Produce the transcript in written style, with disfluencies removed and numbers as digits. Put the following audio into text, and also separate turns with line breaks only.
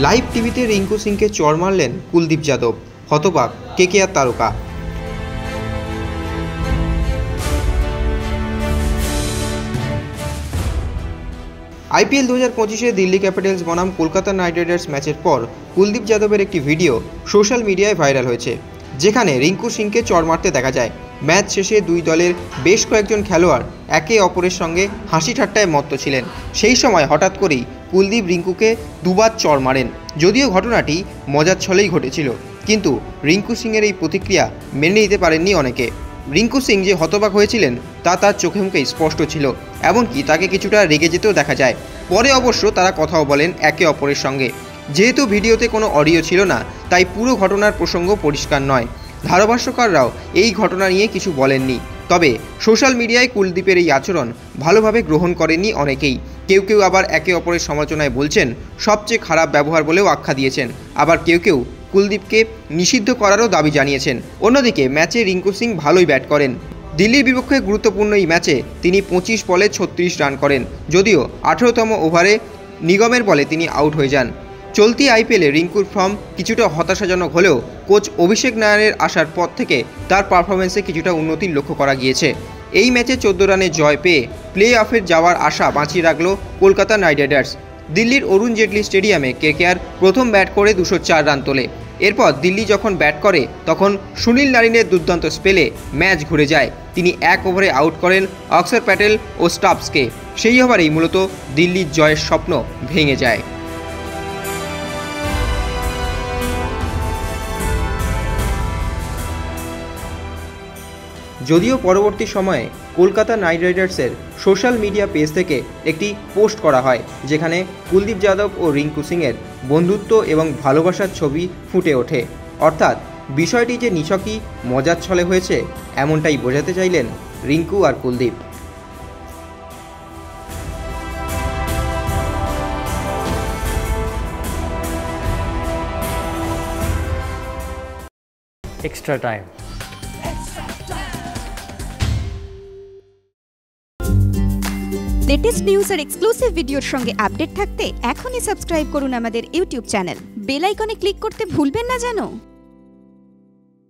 Live টিভিতে রিঙ্কু সিংকে চড় মারলেন কুলদীপ যাদব, হতবাক কেকেআর তারকা। আইপিএল 2025-এ দিল্লি ক্যাপিটালস বনাম কলকাতা নাইট রাইডার্স ম্যাচের পর কুলদীপ যাদবের একটি ভিডিও সোশ্যাল মিডিয়ায় ভাইরাল হয়েছে, যেখানে রিঙ্কু সিংকে চড় মারতে দেখা যায়। ম্যাচ শেষে দুই দলের বেশ কয়েকজন খেলোয়াড় একে অপরের সঙ্গে হাসি ঠাট্টায় মত্ত ছিলেন। সেই সময় হঠাৎ করেই কুলদীপ রিঙ্কুকে দুবার চড় মারেন। যদিও ঘটনাটি মজার ছলেই ঘটেছিল, কিন্তু রিঙ্কু সিংয়ের এই প্রতিক্রিয়া মেনে নিতে পারেননি অনেকে। রিঙ্কু সিং যে হতবাক হয়েছিলেন তা তার চোখে মুখে স্পষ্ট ছিল, এমনকি তাকে কিছুটা রেগে যেতেও দেখা যায়। পরে অবশ্য তারা কথাও বলেন একে অপরের সঙ্গে। যেহেতু ভিডিওতে কোনো অডিও ছিল না, তাই পুরো ঘটনার প্রসঙ্গ পরিষ্কার নয়। ধারাভাষ্যকাররাও এই ঘটনা নিয়ে কিছু বলেননি। তবে সোশ্যাল মিডিয়ায় কুলদীপের এই আচরণ ভালোভাবে গ্রহণ করেননি অনেকেই। কেউ কেউ আবার একে অপরের সমালোচনায় বলছেন সবচেয়ে খারাপ ব্যবহার বলেও আখ্যা দিয়েছেন। আবার কেউ কেউ কুলদীপকে নিষিদ্ধ করারও দাবি জানিয়েছেন। অন্যদিকে ম্যাচে রিঙ্কু সিং ভালোই ব্যাট করেন। দিল্লির বিপক্ষে গুরুত্বপূর্ণ এই ম্যাচে তিনি 25 বলে 36 রান করেন। যদিও 18তম ওভারে নিগমের বলে তিনি আউট হয়ে যান। চলতি আইপিএলে রিঙ্কুর ফর্ম কিছুটা হতাশাজনক হলেও কোচ অভিষেক নায়ারের আসার পর থেকে তার পারফরমেন্সে কিছুটা উন্নতির লক্ষ্য করা গিয়েছে। এই ম্যাচে 14 রানে জয় পেয়ে প্লে অফের যাওয়ার আশা বাঁচিয়ে রাখল কলকাতা নাইট রাইডার্স। দিল্লির অরুণ জেটলি স্টেডিয়ামে কেকেআর প্রথম ব্যাট করে 204 রান তোলে। এরপর দিল্লি যখন ব্যাট করে তখন সুনীল নারিনের দুর্দান্ত স্পেলে ম্যাচ ঘুরে যায়। তিনি এক ওভারে আউট করেন অক্ষর প্যাটেল ও স্টাবসকে। সেই ওভারেই মূলত দিল্লির জয়ের স্বপ্ন ভেঙে যায়। যদিও পরবর্তী সময়ে কলকাতা নাইট রাইডার্সের সোশ্যাল মিডিয়া পেজ থেকে একটি পোস্ট করা হয়, যেখানে কুলদীপ যাদব ও রিঙ্কু সিংয়ের বন্ধুত্ব এবং ভালোবাসার ছবি ফুটে ওঠে। অর্থাৎ বিষয়টি যে নিছকই মজার ছলে হয়েছে এমনটাই বোঝাতে চাইলেন রিঙ্কু আর Kuldeep.
Extra time.
Latest news আর এক্সক্লুসিভ ভিডিওর সঙ্গে আপডেট থাকতে এখনই সাবস্ক্রাইব করুন আমাদের ইউটিউব চ্যানেল। বেল আইকনে ক্লিক করতে ভুলবেন না যেন।